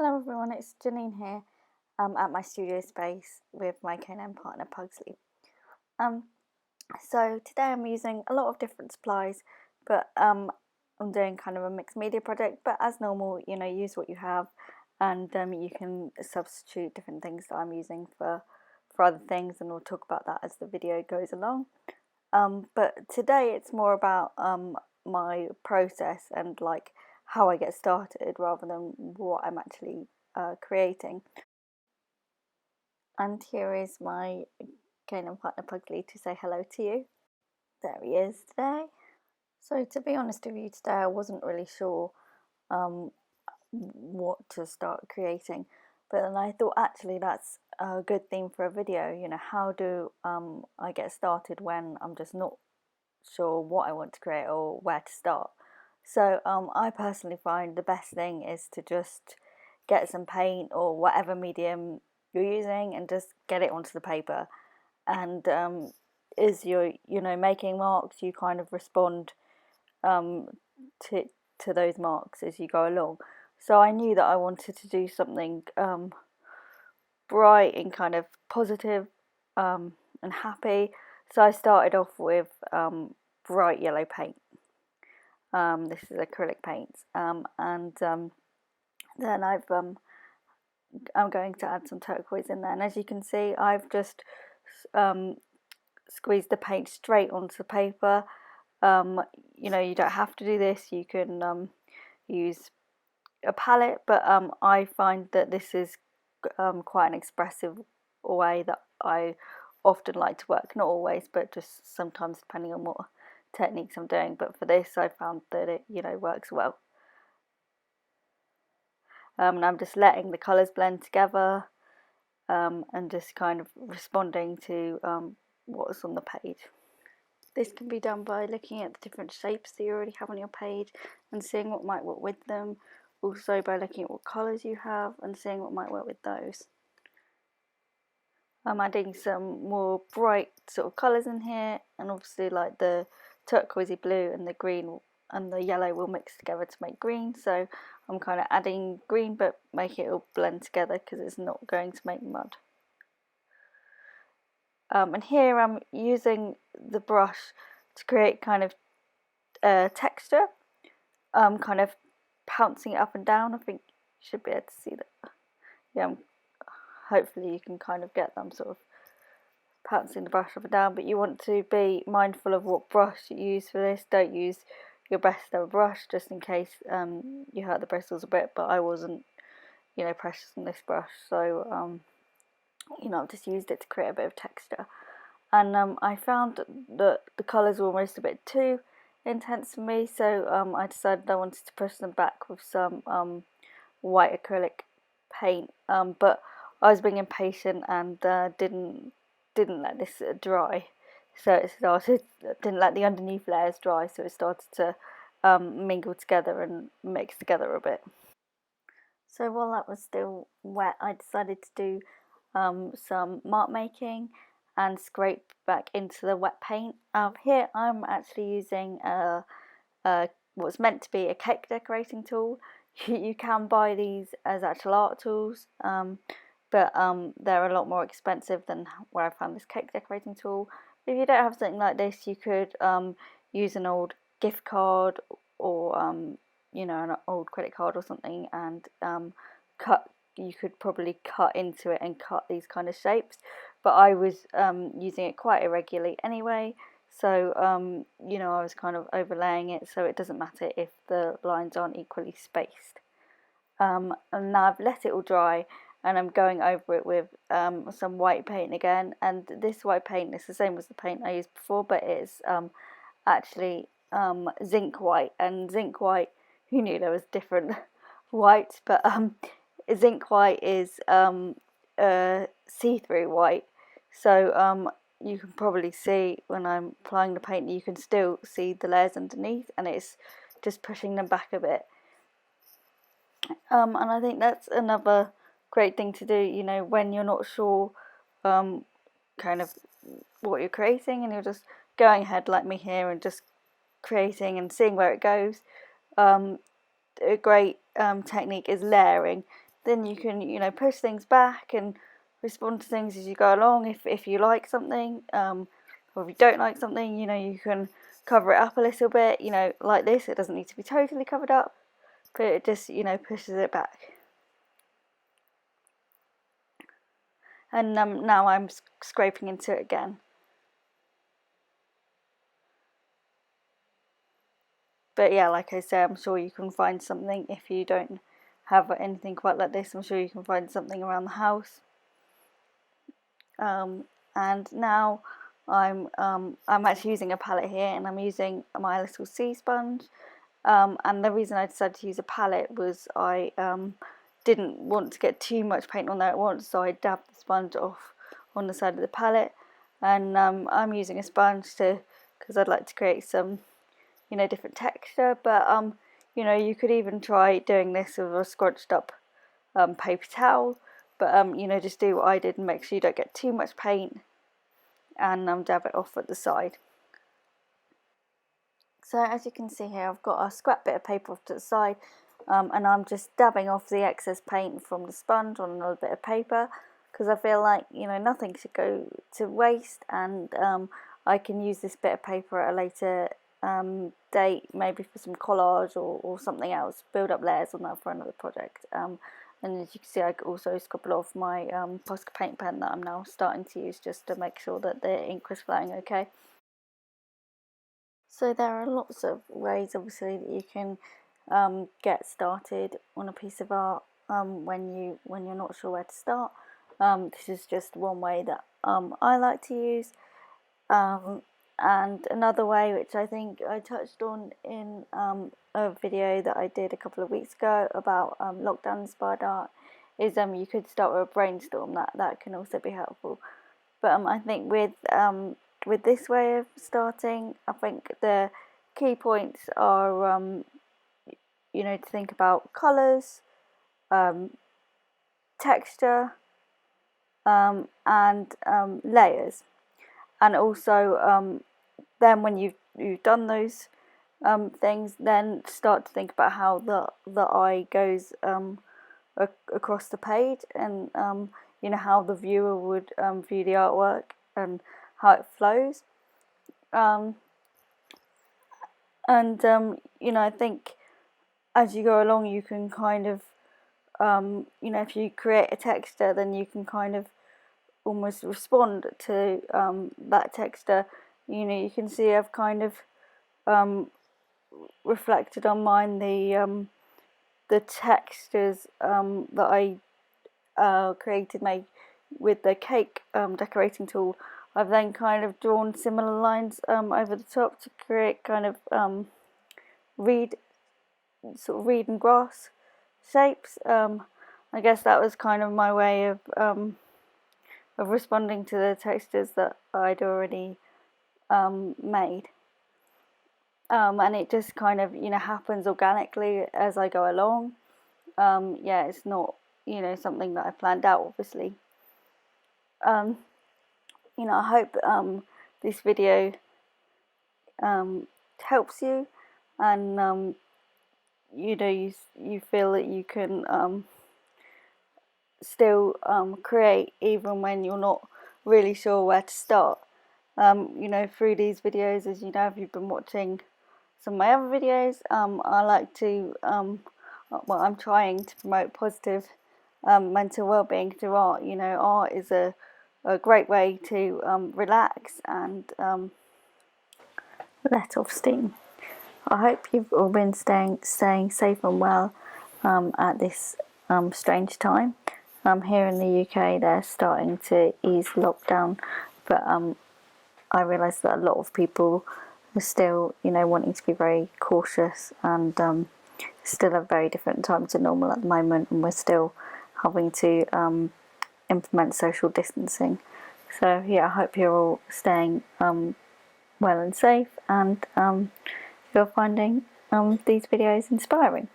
Hello everyone, it's Janine here at my studio space with my canine partner Pugsley. Um, so today I'm using a lot of different supplies, but I'm doing kind of a mixed media project. But as normal, use what you have, and you can substitute different things that I'm using for other things, and we'll talk about that as the video goes along. But today it's more about my process and like how I get started rather than what I'm actually creating. And here is my canine partner Pugsley to say hello to you. There he is today. So to be honest with you, today I wasn't really sure um, what to start creating, but then I thought actually that's a good theme for a video. How do I get started when I'm just not sure what I want to create or where to start? So I personally find the best thing is to just get some paint or whatever medium you're using and just get it onto the paper. And as you're making marks, you kind of respond um, to those marks as you go along. So I knew that I wanted to do something bright and kind of positive and happy. So I started off with bright yellow paint. This is acrylic paint, and then I'm going to add some turquoise in there. And as you can see, I've just squeezed the paint straight onto the paper. You don't have to do this. You can use a palette, but I find that this is quite an expressive way that I often like to work. Not always, but just sometimes depending on what techniques I'm doing. But for this, I found that it works well. And I'm just letting the colours blend together and just kind of responding to what's on the page. This can be done by looking at the different shapes that you already have on your page and seeing what might work with them. Also by looking at what colours you have and seeing what might work with those. I'm adding some more bright sort of colours in here, and obviously like the turquoisey blue and the green and the yellow will mix together to make green, so I'm kind of adding green but make it all blend together because it's not going to make mud. And here I'm using the brush to create kind of texture, kind of pouncing it up and down. I think you should be able to see that. Yeah, hopefully you can kind of get them sort of pouncing the brush up and down, but you want to be mindful of what brush you use for this. Don't use your best ever brush just in case you hurt the bristles a bit, but I wasn't precious on this brush, so I've just used it to create a bit of texture. And I found that the colours were almost a bit too intense for me, so I decided I wanted to push them back with some white acrylic paint, but I was being impatient and didn't let this dry, so it didn't let the underneath layers dry, so it started to mingle together and mix together a bit. So while that was still wet, I decided to do some mark making and scrape back into the wet paint. Here I'm actually using what's meant to be a cake decorating tool. You can buy these as actual art tools, but they're a lot more expensive than where I found this cake decorating tool. If you don't have something like this, you could use an old gift card or an old credit card or something, and you could probably cut into it and cut these kind of shapes, but I was using it quite irregularly anyway, so I was kind of overlaying it so it doesn't matter if the lines aren't equally spaced. And now I've let it all dry and I'm going over it with some white paint again, and this white paint is the same as the paint I used before, but it's actually zinc white, and zinc white, who knew there was different whites, but zinc white is see-through white, so you can probably see when I'm applying the paint, you can still see the layers underneath, and it's just pushing them back a bit. And I think that's another great thing to do, when you're not sure kind of what you're creating and you're just going ahead like me here and just creating and seeing where it goes. A great technique is layering. then you can, you know, push things back and respond to things as you go along. If you like something, or if you don't like something, you know, you can cover it up a little bit, you know, like this. It doesn't need to be totally covered up, but it just, you know, pushes it back. And now I'm scraping into it again. But yeah, like I say, I'm sure you can find something. If you don't have anything quite like this, I'm sure you can find something around the house. And now I'm actually using a palette here, and I'm using my little sea sponge. And the reason I decided to use a palette was I didn't want to get too much paint on there at once, so I dabbed the sponge off on the side of the palette. And I'm using a sponge because I'd like to create some, you know, different texture. But you know, you could even try doing this with a scrunched up paper towel. But you know, just do what I did and make sure you don't get too much paint, and dab it off at the side. So as you can see here, I've got a scrap bit of paper off to the side, and I'm just dabbing off the excess paint from the sponge on another bit of paper, because I feel like, you know, nothing should go to waste, and I can use this bit of paper at a later date, maybe for some collage or something else, build up layers on that for another project. And as you can see, I also scribble off my Posca paint pen that I'm now starting to use, just to make sure that the ink was flowing okay. So there are lots of ways, obviously, that you can get started on a piece of art when you're not sure where to start. This is just one way that I like to use. And another way, which I think I touched on in a video that I did a couple of weeks ago about lockdown inspired art, is you could start with a brainstorm. That can also be helpful. But I think with this way of starting, I think the key points are you know, to think about colours, texture, and layers. And also then when you've done those things, then start to think about how the eye goes across the page, and you know, how the viewer would view the artwork and how it flows. And you know, I think as you go along, you can kind of you know, if you create a texture, then you can kind of almost respond to that texture. You know, you can see I've kind of reflected on mine the textures that I created made with the cake decorating tool. I've then kind of drawn similar lines over the top to create kind of reed and grass shapes. I guess that was kind of my way of responding to the textures that I'd already made. And it just kind of, you know, happens organically as I go along. Yeah, it's not, you know, something that I planned out, obviously. You know, I hope this video helps you, and you know, you feel that you can still create even when you're not really sure where to start. You know, through these videos, as you know, if you've been watching some of my other videos, I like to well, I'm trying to promote positive mental well-being through art. You know, art is a great way to relax and let off steam. I hope you've all been staying safe and well at this strange time. Here in the UK, they're starting to ease lockdown, but I realise that a lot of people are still, you know, wanting to be very cautious, and still a very different time to normal at the moment, and we're still having to implement social distancing. So yeah, I hope you're all staying well and safe, and you're finding these videos inspiring.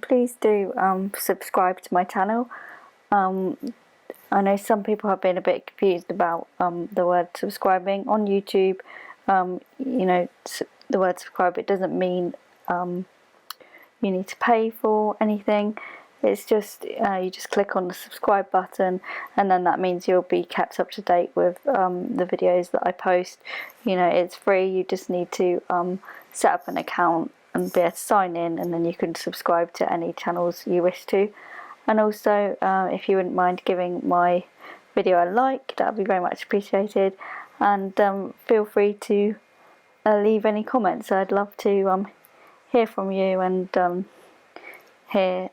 Please do subscribe to my channel. I know some people have been a bit confused about the word subscribing on YouTube. You know, the word subscribe, it doesn't mean you need to pay for anything. It's just you just click on the subscribe button, and then that means you'll be kept up to date with the videos that I post. You know, it's free. You just need to set up an account and be able to sign in, and then you can subscribe to any channels you wish to. And also, if you wouldn't mind giving my video a like, that would be very much appreciated. And feel free to leave any comments. I'd love to hear from you and hear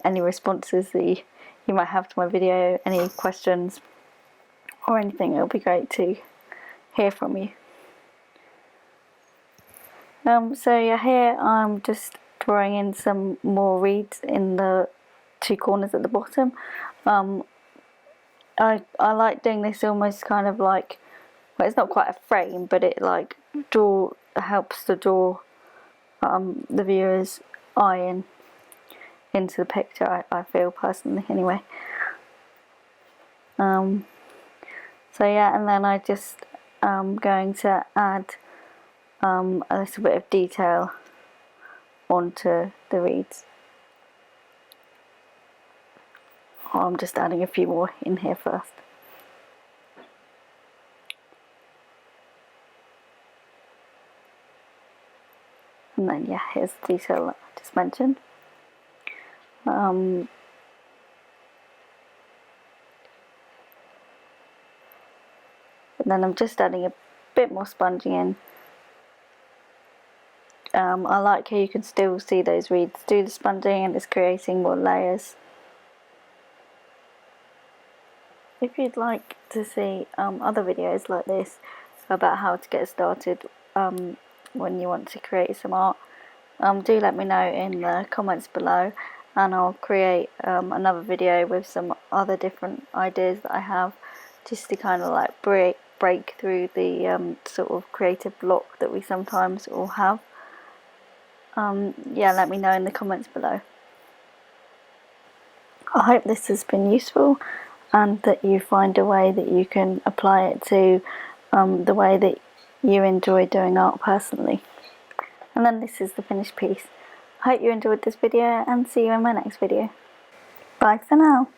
any responses that you might have to my video, any questions or anything. It'll be great to hear from you. So yeah, here I'm just drawing in some more reeds in the two corners at the bottom. I like doing this almost kind of like, well, it's not quite a frame, but it like helps to draw the viewer's eye into the picture, I feel personally anyway. So yeah, and then I just going to add a little bit of detail onto the reeds. I'm just adding a few more in here first. And then yeah, here's the detail that I just mentioned. And then I'm just adding a bit more sponging in. I like how you can still see those reeds do the sponging and it's creating more layers. If you'd like to see other videos like this about how to get started when you want to create some art, do let me know in the comments below, and I'll create another video with some other different ideas that I have, just to kind of like break through the sort of creative block that we sometimes all have. Yeah, let me know in the comments below. I hope this has been useful and that you find a way that you can apply it to the way that you enjoy doing art personally. And then this is the finished piece. I hope you enjoyed this video and see you in my next video. Bye for now.